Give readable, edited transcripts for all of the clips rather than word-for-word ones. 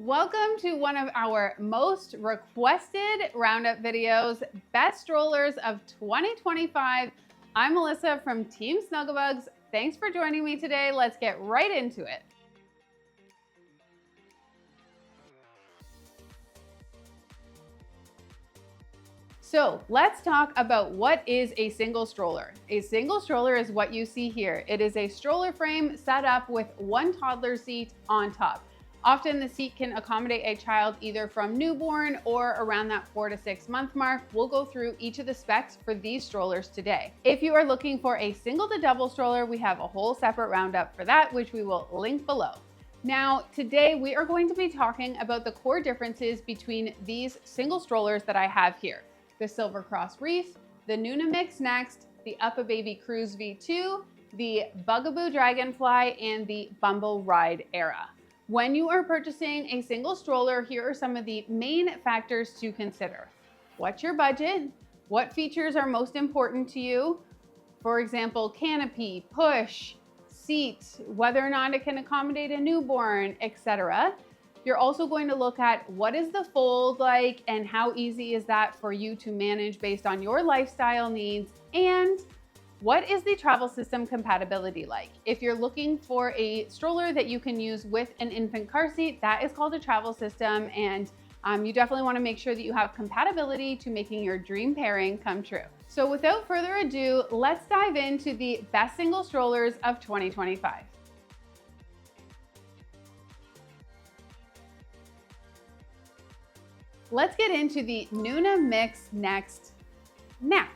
Welcome to one of our most requested roundup videos, Best Strollers of 2025. I'm Melissa from Team Bugz. Thanks for joining me today. Let's get right into it. So let's talk about what is a single stroller. A single stroller is what you see here. It is a stroller frame set up with one toddler seat on top. Often the seat can accommodate a child either from newborn or around that 4 to 6 month mark. We'll go through each of the specs for these strollers today. If you are looking for a single to double stroller, we have a whole separate roundup for that, which we will link below. Now, today we are going to be talking about the core differences between these single strollers that I have here. The Silver Cross Reef, the Nuna MIXX Next, the UPPAbaby Cruz V2, the Bugaboo Dragonfly, and the Bumbleride Era. When you are purchasing a single stroller, here are some of the main factors to consider. What's your budget? What features are most important to you? For example, canopy, push, seat, whether or not it can accommodate a newborn, etc. You're also going to look at what is the fold like and how easy is that for you to manage based on your lifestyle needs, and what is the travel system compatibility like? If you're looking for a stroller that you can use with an infant car seat, that is called a travel system, and you definitely want to make sure that you have compatibility to making your dream pairing come true. So without further ado, let's dive into the best single strollers of 2025. Let's get into the Nuna MIXX Next now.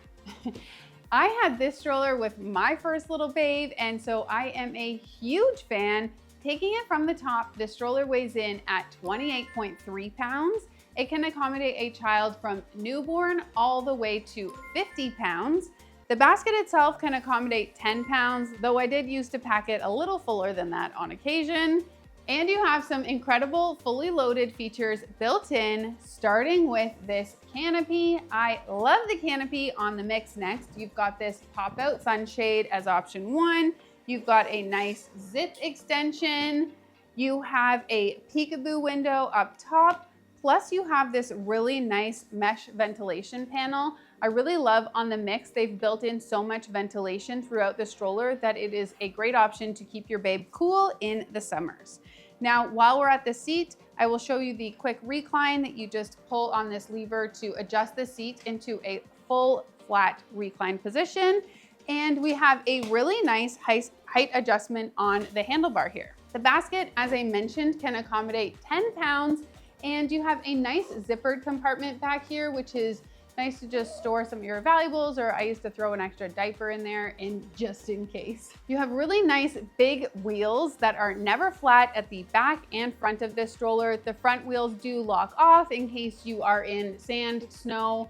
I had this stroller with my first little babe, and so I am a huge fan. Taking it from the top, the stroller weighs in at 28.3 pounds. It can accommodate a child from newborn all the way to 50 pounds. The basket itself can accommodate 10 pounds, though I did use to pack it a little fuller than that on occasion. And you have some incredible fully loaded features built in, starting with this canopy. I love the canopy on the MIXX Next. You've got this pop-out sunshade as option one. You've got a nice zip extension. You have a peekaboo window up top. Plus you have this really nice mesh ventilation panel. I really love on the MIXX, they've built in so much ventilation throughout the stroller that it is a great option to keep your babe cool in the summers. Now, while we're at the seat, I will show you the quick recline that you just pull on this lever to adjust the seat into a full flat recline position. And we have a really nice height adjustment on the handlebar here. The basket, as I mentioned, can accommodate 10 pounds, and you have a nice zippered compartment back here, which is nice to just store some of your valuables, or I used to throw an extra diaper in there just in case. You have really nice big wheels that are never flat at the back and front of this stroller. The front wheels do lock off in case you are in sand, snow,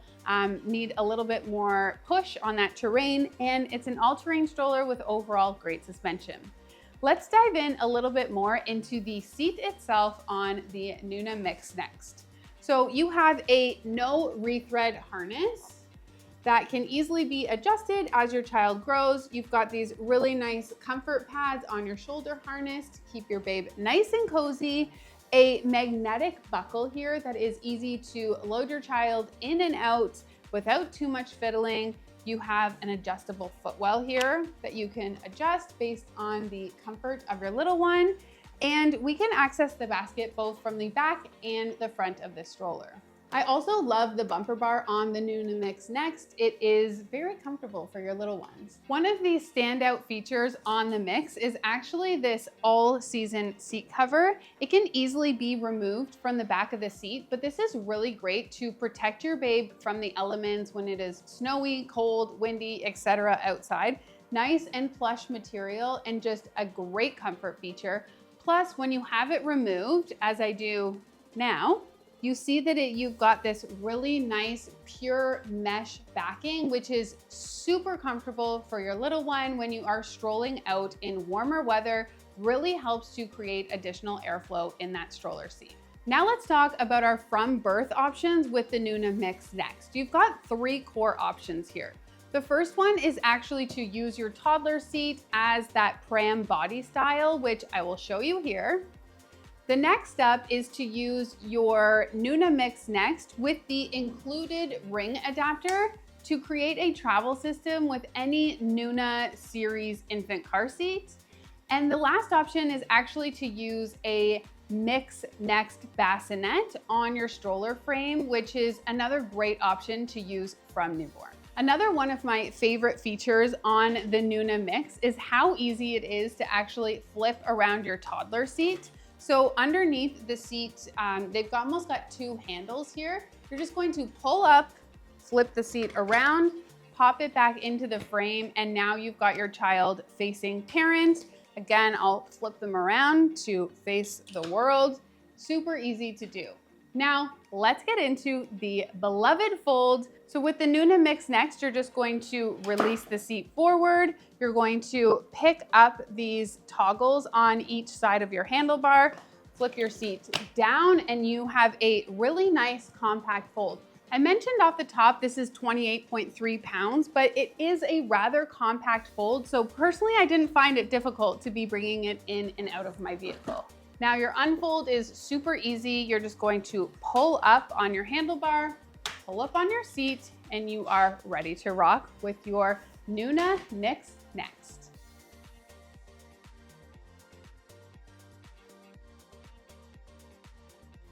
need a little bit more push on that terrain, and it's an all-terrain stroller with overall great suspension. Let's dive in a little bit more into the seat itself on the Nuna MIXX Next. So you have a no rethread harness that can easily be adjusted as your child grows. You've got these really nice comfort pads on your shoulder harness to keep your babe nice and cozy. A magnetic buckle here that is easy to load your child in and out without too much fiddling. You have an adjustable footwell here that you can adjust based on the comfort of your little one. And we can access the basket both from the back and the front of this stroller. I also love the bumper bar on the Nuna MIXX Next. It is very comfortable for your little ones. One of the standout features on the MIXX is actually this all-season seat cover. It can easily be removed from the back of the seat, but this is really great to protect your babe from the elements when it is snowy, cold, windy, etc. outside. Nice and plush material and just a great comfort feature. Plus, when you have it removed, as I do now, you see that you've got this really nice pure mesh backing, which is super comfortable for your little one when you are strolling out in warmer weather. Really helps to create additional airflow in that stroller seat. Now let's talk about our from birth options with the Nuna MIXX Next. You've got 3 core options here. The first one is actually to use your toddler seat as that pram body style, which I will show you here. The next step is to use your Nuna MIXX Next with the included ring adapter to create a travel system with any Nuna series infant car seat. And the last option is actually to use a MIXX Next bassinet on your stroller frame, which is another great option to use from newborn. Another one of my favorite features on the Nuna MIXX is how easy it is to actually flip around your toddler seat. So underneath the seat, they've almost got two handles here. You're just going to pull up, flip the seat around, pop it back into the frame, and now you've got your child facing parent. Again, I'll flip them around to face the world. Super easy to do. Now, let's get into the beloved fold. So with the Nuna MIXX Next, you're just going to release the seat forward. You're going to pick up these toggles on each side of your handlebar, flip your seat down, and you have a really nice compact fold. I mentioned off the top, this is 28.3 pounds, but it is a rather compact fold. So personally, I didn't find it difficult to be bringing it in and out of my vehicle. Now your unfold is super easy. You're just going to pull up on your handlebar, pull up on your seat, and you are ready to rock with your Nuna MIXX Next.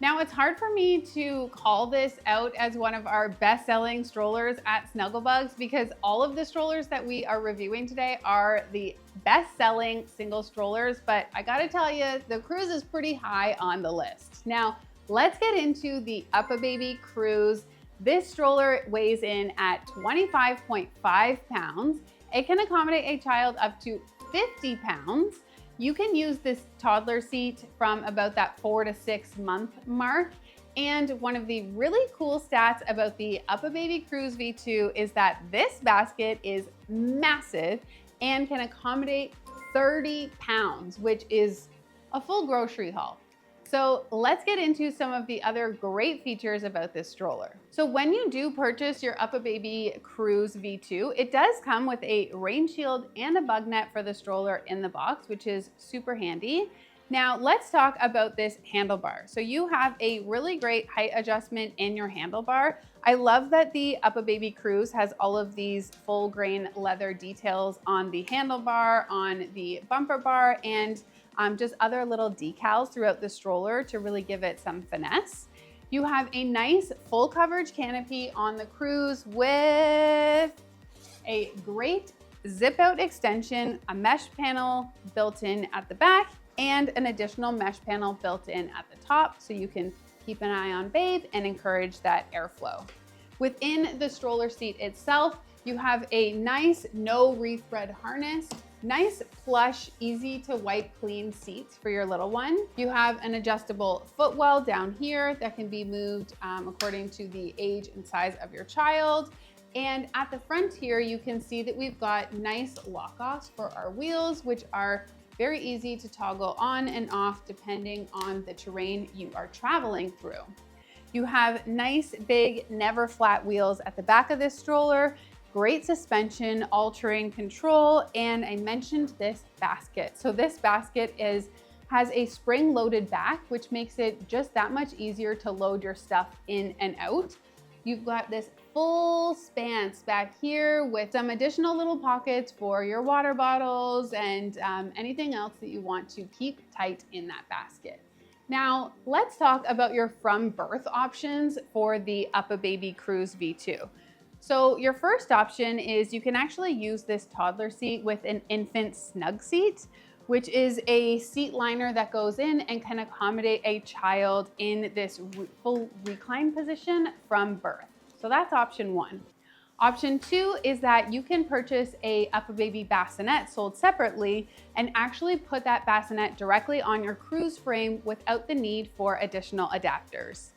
Now it's hard for me to call this out as one of our best-selling strollers at Snugglebugz because all of the strollers that we are reviewing today are the best-selling single strollers, but I gotta tell you, the Cruz is pretty high on the list. Now, let's get into the UPPAbaby Cruz. This stroller weighs in at 25.5 pounds. It can accommodate a child up to 50 pounds. You can use this toddler seat from about that 4 to 6 month mark. And one of the really cool stats about the UPPAbaby Cruz V2 is that this basket is massive and can accommodate 30 pounds, which is a full grocery haul. So let's get into some of the other great features about this stroller. So when you do purchase your UPPAbaby Cruz V2, it does come with a rain shield and a bug net for the stroller in the box, which is super handy. Now let's talk about this handlebar. So you have a really great height adjustment in your handlebar. I love that the UPPAbaby Cruz has all of these full grain leather details on the handlebar, on the bumper bar, and just other little decals throughout the stroller to really give it some finesse. You have a nice full coverage canopy on the Cruz with a great zip out extension, a mesh panel built in at the back, and an additional mesh panel built in at the top so you can keep an eye on babe and encourage that airflow. Within the stroller seat itself, you have a nice no rethread harness, nice plush, easy to wipe clean seats for your little one. You have an adjustable footwell down here that can be moved according to the age and size of your child. And at the front here, you can see that we've got nice lock-offs for our wheels, which are very easy to toggle on and off depending on the terrain you are traveling through. You have nice, big, never flat wheels at the back of this stroller, great suspension, all-terrain control, and I mentioned this basket. So this basket has a spring-loaded back, which makes it just that much easier to load your stuff in and out. You've got this full span back here with some additional little pockets for your water bottles and anything else that you want to keep tight in that basket. Now, let's talk about your from birth options for the UPPAbaby Cruz V2. So your first option is you can actually use this toddler seat with an infant snug seat, which is a seat liner that goes in and can accommodate a child in this full recline position from birth. So that's option one. Option two is that you can purchase a UPPAbaby bassinet sold separately and actually put that bassinet directly on your Cruz frame without the need for additional adapters.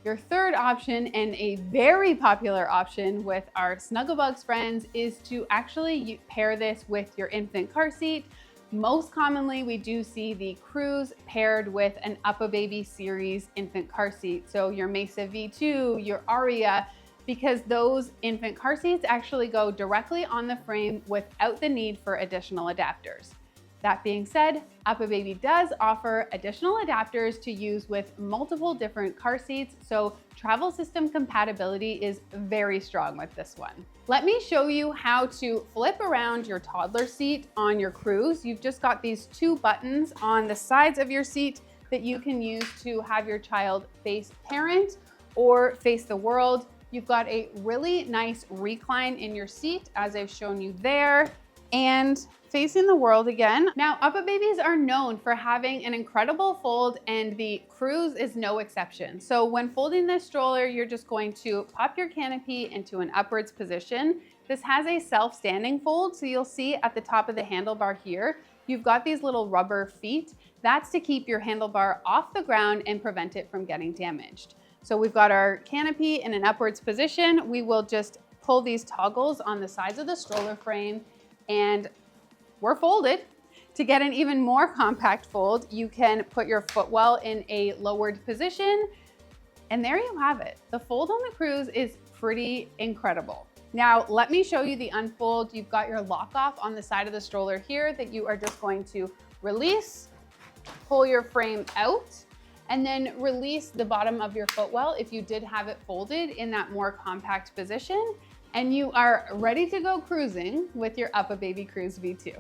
Your third option, and a very popular option with our Snugglebugz friends, is to actually pair this with your infant car seat. Most commonly, we do see the Cruz paired with an UPPAbaby series infant car seat. So your Mesa V2, your Aria, because those infant car seats actually go directly on the frame without the need for additional adapters. That being said, UPPAbaby does offer additional adapters to use with multiple different car seats, so travel system compatibility is very strong with this one. Let me show you how to flip around your toddler seat on your Cruz. You've just got these two buttons on the sides of your seat that you can use to have your child face parent or face the world. You've got a really nice recline in your seat, as I've shown you there, and facing the world again. Now, UPPAbabies are known for having an incredible fold, and the Cruz is no exception. So when folding this stroller, you're just going to pop your canopy into an upwards position. This has a self-standing fold, so you'll see at the top of the handlebar here, you've got these little rubber feet. That's to keep your handlebar off the ground and prevent it from getting damaged. So we've got our canopy in an upwards position. We will just pull these toggles on the sides of the stroller frame, and we're folded. To get an even more compact fold, you can put your footwell in a lowered position, and there you have it. The fold on the Cruz is pretty incredible. Now, let me show you the unfold. You've got your lock off on the side of the stroller here that you are just going to release, pull your frame out, and then release the bottom of your footwell if you did have it folded in that more compact position, and you are ready to go cruising with your UPPAbaby Cruz V2.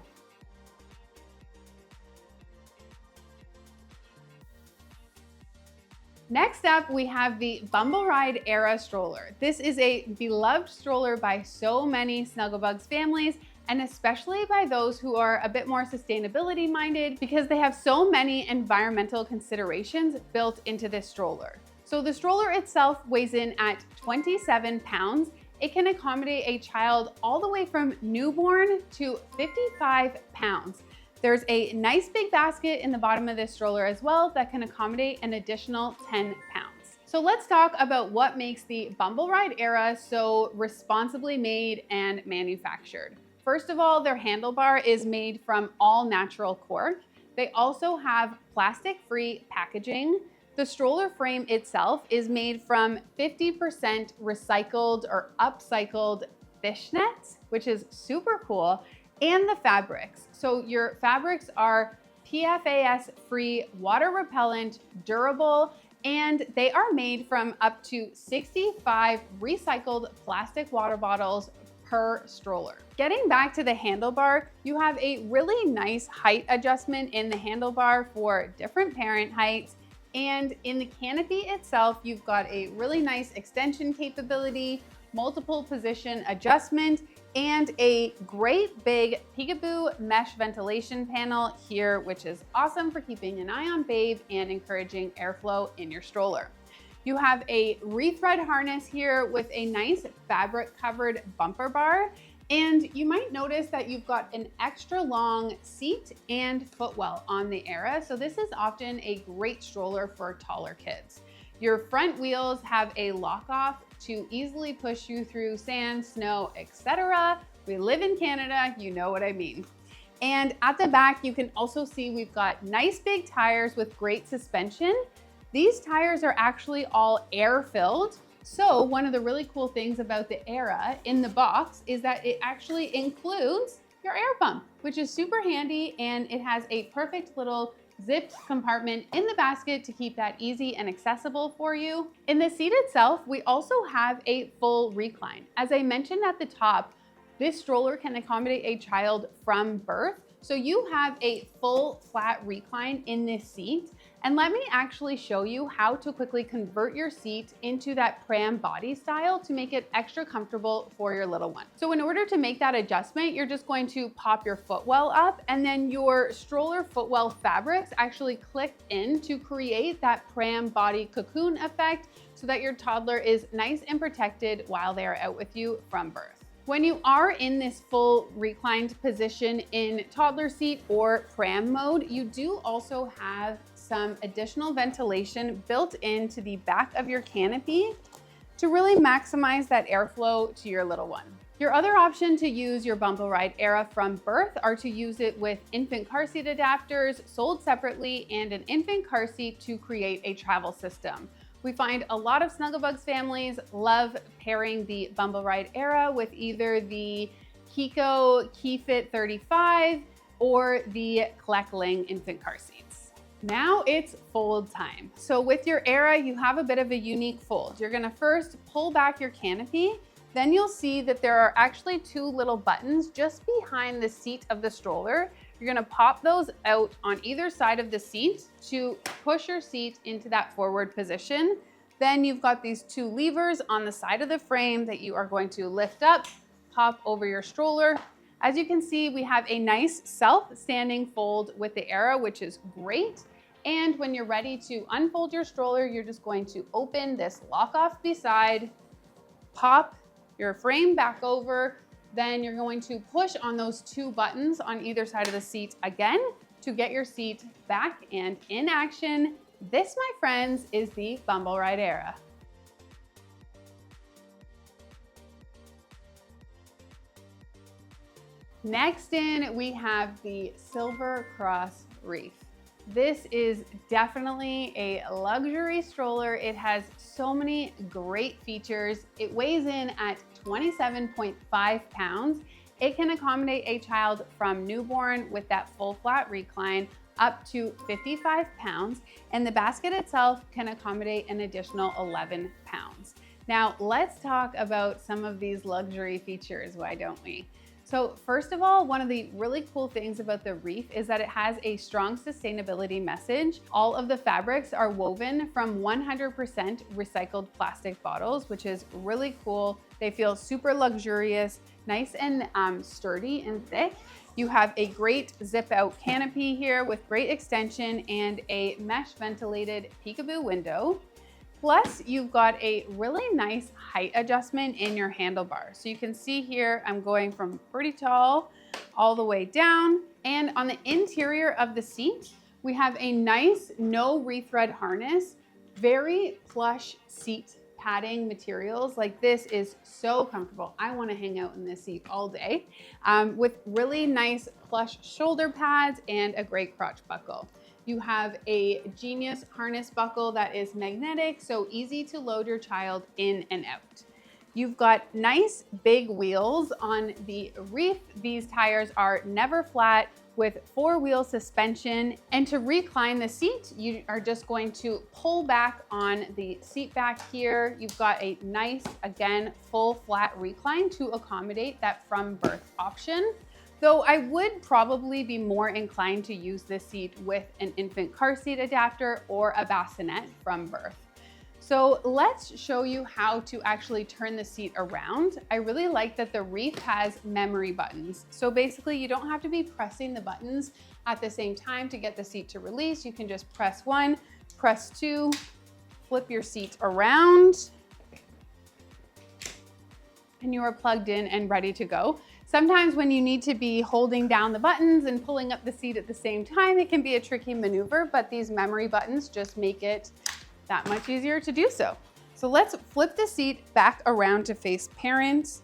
Next up, we have the Bumbleride Era stroller. This is a beloved stroller by so many Snugglebugs families, and especially by those who are a bit more sustainability minded, because they have so many environmental considerations built into this stroller. So the stroller itself weighs in at 27 pounds. It can accommodate a child all the way from newborn to 55 pounds. There's a nice big basket in the bottom of this stroller as well that can accommodate an additional 10 pounds. So let's talk about what makes the Bumbleride Era so responsibly made and manufactured. First of all, their handlebar is made from all natural cork. They also have plastic-free packaging. The stroller frame itself is made from 50% recycled or upcycled fishnet, which is super cool, and the fabrics. So your fabrics are PFAS-free, water repellent, durable, and they are made from up to 65 recycled plastic water bottles per stroller. Getting back to the handlebar, you have a really nice height adjustment in the handlebar for different parent heights. And in the canopy itself, you've got a really nice extension capability, multiple position adjustment, and a great big peekaboo mesh ventilation panel here, which is awesome for keeping an eye on babe and encouraging airflow in your stroller. You have a rethread harness here with a nice fabric covered bumper bar. And you might notice that you've got an extra long seat and footwell on the Era. So this is often a great stroller for taller kids. Your front wheels have a lock off to easily push you through sand, snow, etc. We live in Canada, you know what I mean. And at the back, you can also see we've got nice big tires with great suspension. These tires are actually all air filled. So one of the really cool things about the Era in the box is that it actually includes your air pump, which is super handy, and it has a perfect little zipped compartment in the basket to keep that easy and accessible for you. In the seat itself, we also have a full recline. As I mentioned at the top, this stroller can accommodate a child from birth. So you have a full flat recline in this seat. And let me actually show you how to quickly convert your seat into that pram body style to make it extra comfortable for your little one. So in order to make that adjustment, you're just going to pop your footwell up, and then your stroller footwell fabrics actually click in to create that pram body cocoon effect so that your toddler is nice and protected while they are out with you from birth. When you are in this full reclined position in toddler seat or pram mode, you do also have some additional ventilation built into the back of your canopy to really maximize that airflow to your little one. Your other option to use your Bumbleride Era from birth are to use it with infant car seat adapters sold separately and an infant car seat to create a travel system. We find a lot of Snugglebugs families love pairing the Bumbleride Era with either the Kiko KeyFit 35, or the Kleckling infant car seats. Now it's fold time. So with your Era, you have a bit of a unique fold. You're gonna first pull back your canopy, then you'll see that there are actually two little buttons just behind the seat of the stroller. You're gonna pop those out on either side of the seat to push your seat into that forward position. Then you've got these two levers on the side of the frame that you are going to lift up, pop over your stroller. As you can see, we have a nice self-standing fold with the Era, which is great. And when you're ready to unfold your stroller, you're just going to open this lock off beside, pop your frame back over, then you're going to push on those two buttons on either side of the seat again to get your seat back and in action. This, my friends, is the Bumbleride Era. Next in, we have the Silver Cross Reef. This is definitely a luxury stroller. It has so many great features. It weighs in at 27.5 pounds. It can accommodate a child from newborn with that full flat recline up to 55 pounds, and the basket itself can accommodate an additional 11 pounds. Now, let's talk about some of these luxury features, why don't we? So first of all, one of the really cool things about the Reef is that it has a strong sustainability message. All of the fabrics are woven from 100% recycled plastic bottles, which is really cool. They feel super luxurious, nice and sturdy and thick. You have a great zip out canopy here with great extension and a mesh ventilated peekaboo window. Plus, you've got a really nice height adjustment in your handlebar. So you can see here, I'm going from pretty tall all the way down. And on the interior of the seat, we have a nice no rethread harness, very plush seat padding materials. Like, this is so comfortable. I want to hang out in this seat all day with really nice plush shoulder pads and a great crotch buckle. You have a genius harness buckle that is magnetic, so easy to load your child in and out. You've got nice big wheels on the Reef. These tires are never flat with 4-wheel suspension. And to recline the seat, you are just going to pull back on the seat back here. You've got a nice, again, full flat recline to accommodate that from birth option. Though I would probably be more inclined to use this seat with an infant car seat adapter or a bassinet from birth. So let's show you how to actually turn the seat around. I really like that the Reef has memory buttons. So basically you don't have to be pressing the buttons at the same time to get the seat to release. You can just press 1, press 2, flip your seat around, and you are plugged in and ready to go. Sometimes when you need to be holding down the buttons and pulling up the seat at the same time, it can be a tricky maneuver, but these memory buttons just make it that much easier to do so. So let's flip the seat back around to face parent.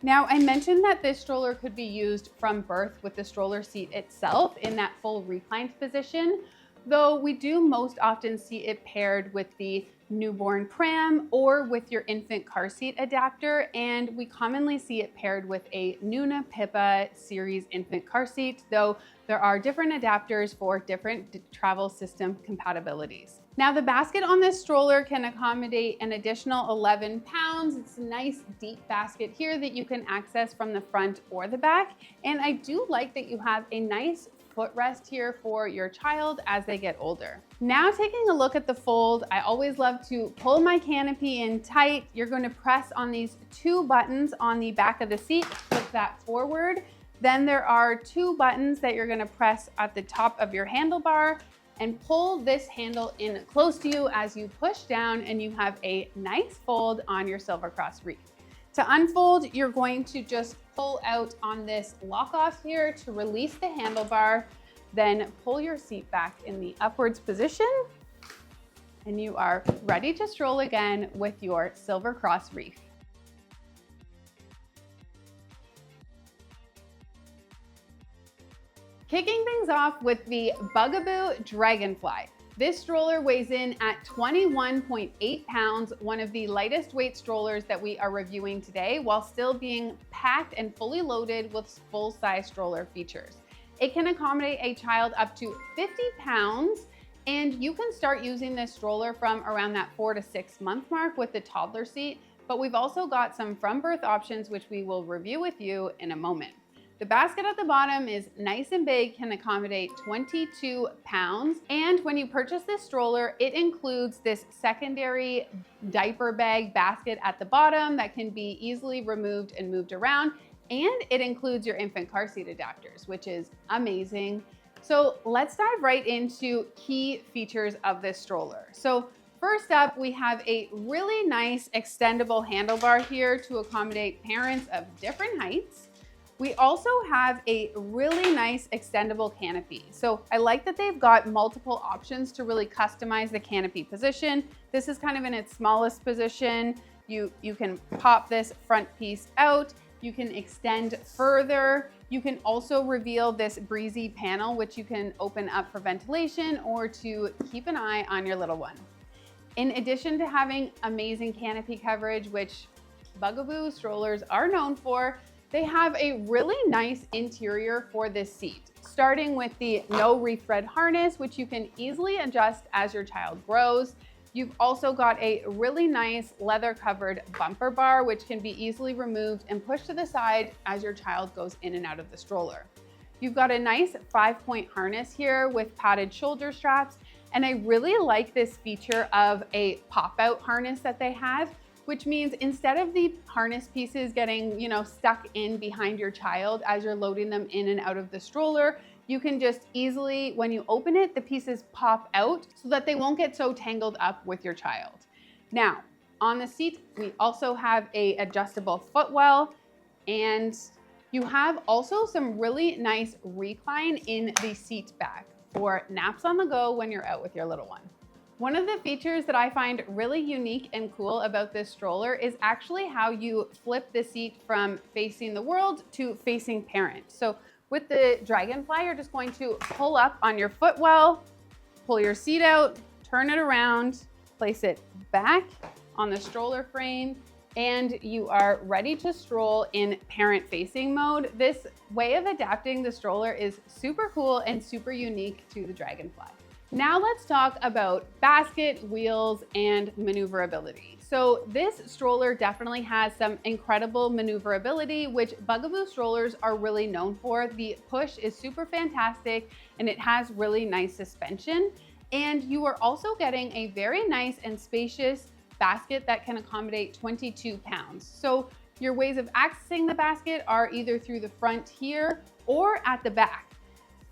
Now, I mentioned that this stroller could be used from birth with the stroller seat itself in that full reclined position, though we do most often see it paired with the newborn pram or with your infant car seat adapter, and we commonly see it paired with a Nuna MIXX series infant car seat, though there are different adapters for different travel system compatibilities. Now, the basket on this stroller can accommodate an additional 11 pounds. It's a nice deep basket here that you can access from the front or the back, and I do like that you have a nice footrest here for your child as they get older. Now, taking a look at the fold, I always love to pull my canopy in tight. You're going to press on these two buttons on the back of the seat, flip that forward. Then there are two buttons that you're going to press at the top of your handlebar and pull this handle in close to you as you push down, and you have a nice fold on your Silver Cross Reef. To unfold, you're going to just pull out on this lock off here to release the handlebar, then pull your seat back in the upwards position, and you are ready to stroll again with your Silver Cross Reef. Kicking things off with the Bugaboo Dragonfly. This stroller weighs in at 21.8 pounds, one of the lightest weight strollers that we are reviewing today, while still being packed and fully loaded with full-size stroller features. It can accommodate a child up to 50 pounds, and you can start using this stroller from around that 4 to 6 month mark with the toddler seat, but we've also got some from birth options, which we will review with you in a moment. The basket at the bottom is nice and big, can accommodate 22 pounds. And when you purchase this stroller, it includes this secondary diaper bag basket at the bottom that can be easily removed and moved around. And it includes your infant car seat adapters, which is amazing. So let's dive right into key features of this stroller. So first up, we have a really nice extendable handlebar here to accommodate parents of different heights. We also have a really nice extendable canopy. So I like that they've got multiple options to really customize the canopy position. This is kind of in its smallest position. You can pop this front piece out. You can extend further. You can also reveal this breezy panel, which you can open up for ventilation or to keep an eye on your little one. In addition to having amazing canopy coverage, which Bugaboo strollers are known for, they have a really nice interior for this seat, starting with the no rethread harness, which you can easily adjust as your child grows. You've also got a really nice leather covered bumper bar, which can be easily removed and pushed to the side as your child goes in and out of the stroller. You've got a nice 5-point harness here with padded shoulder straps. And I really like this feature of a pop-out harness that they have, which means instead of the harness pieces getting, stuck in behind your child as you're loading them in and out of the stroller, you can just easily, when you open it, the pieces pop out so that they won't get so tangled up with your child. Now, on the seat, we also have a adjustable footwell, and you have also some really nice recline in the seat back for naps on the go when you're out with your little one. One of the features that I find really unique and cool about this stroller is actually how you flip the seat from facing the world to facing parent. So with the Dragonfly, you're just going to pull up on your footwell, pull your seat out, turn it around, place it back on the stroller frame, and you are ready to stroll in parent-facing mode. This way of adapting the stroller is super cool and super unique to the Dragonfly. Now let's talk about basket, wheels, and maneuverability. So this stroller definitely has some incredible maneuverability, which Bugaboo strollers are really known for. The push is super fantastic and it has really nice suspension. And you are also getting a very nice and spacious basket that can accommodate 22 pounds. So your ways of accessing the basket are either through the front here or at the back.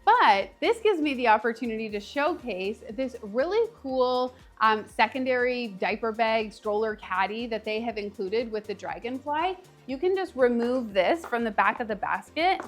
But this gives me the opportunity to showcase this really cool secondary diaper bag stroller caddy that they have included with the Dragonfly. You can just remove this from the back of the basket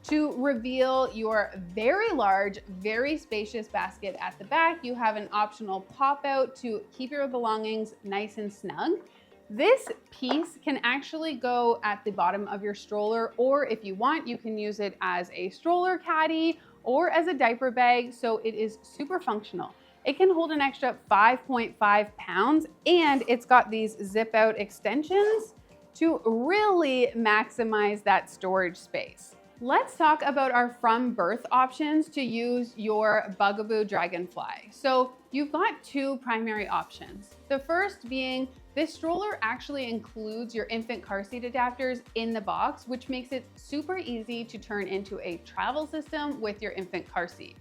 to reveal your very large, very spacious basket at the back. You have an optional pop out to keep your belongings nice and snug. This piece can actually go at the bottom of your stroller, or if you want, you can use it as a stroller caddy or as a diaper bag, so it is super functional. It can hold an extra 5.5 pounds, and it's got these zip out extensions to really maximize that storage space. Let's talk about our from birth options to use your Bugaboo Dragonfly. So you've got two primary options. The first being this stroller actually includes your infant car seat adapters in the box, which makes it super easy to turn into a travel system with your infant car seat.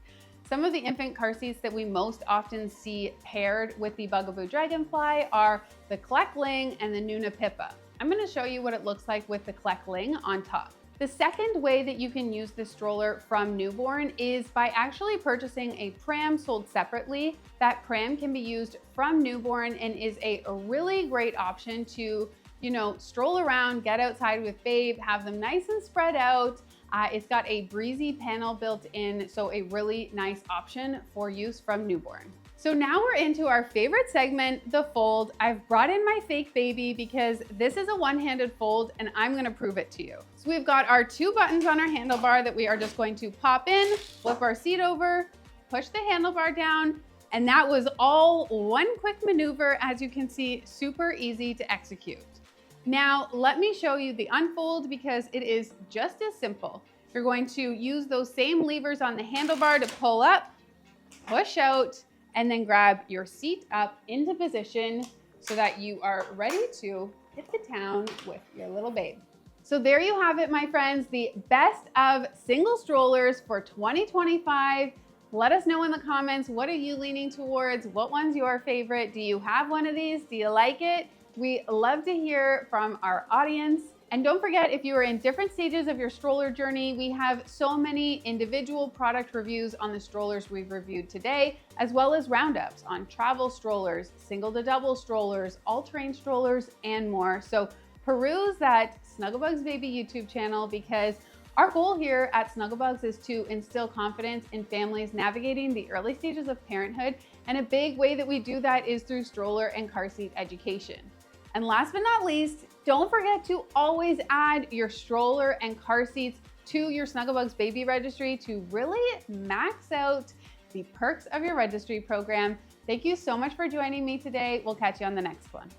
Some of the infant car seats that we most often see paired with the Bugaboo Dragonfly are the Kleckling and the Nuna MIXX. I'm going to show you what it looks like with the Kleckling on top. The second way that you can use this stroller from newborn is by actually purchasing a pram sold separately. That pram can be used from newborn and is a really great option to, stroll around, get outside with babe, have them nice and spread out. It's got a breezy panel built in, so a really nice option for use from newborn. So now we're into our favorite segment, the fold. I've brought in my fake baby because this is a one-handed fold and I'm gonna prove it to you. So we've got our two buttons on our handlebar that we are just going to pop in, flip our seat over, push the handlebar down, and that was all one quick maneuver. As you can see, super easy to execute. Now, let me show you the unfold because it is just as simple. You're going to use those same levers on the handlebar to pull up, push out, and then grab your seat up into position so that you are ready to hit the town with your little babe. So there you have it, my friends, the best of single strollers for 2025. Let us know in the comments, what are you leaning towards? What one's your favorite? Do you have one of these? Do you like it? We love to hear from our audience. And don't forget, if you are in different stages of your stroller journey, we have so many individual product reviews on the strollers we've reviewed today, as well as roundups on travel strollers, single to double strollers, all-terrain strollers, and more. So peruse that Buggz YouTube channel, because our goal here at Bugz is to instill confidence in families navigating the early stages of parenthood. And a big way that we do that is through stroller and car seat education. And last but not least, don't forget to always add your stroller and car seats to your Buggz Baby registry to really max out the perks of your registry program. Thank you so much for joining me today. We'll catch you on the next one.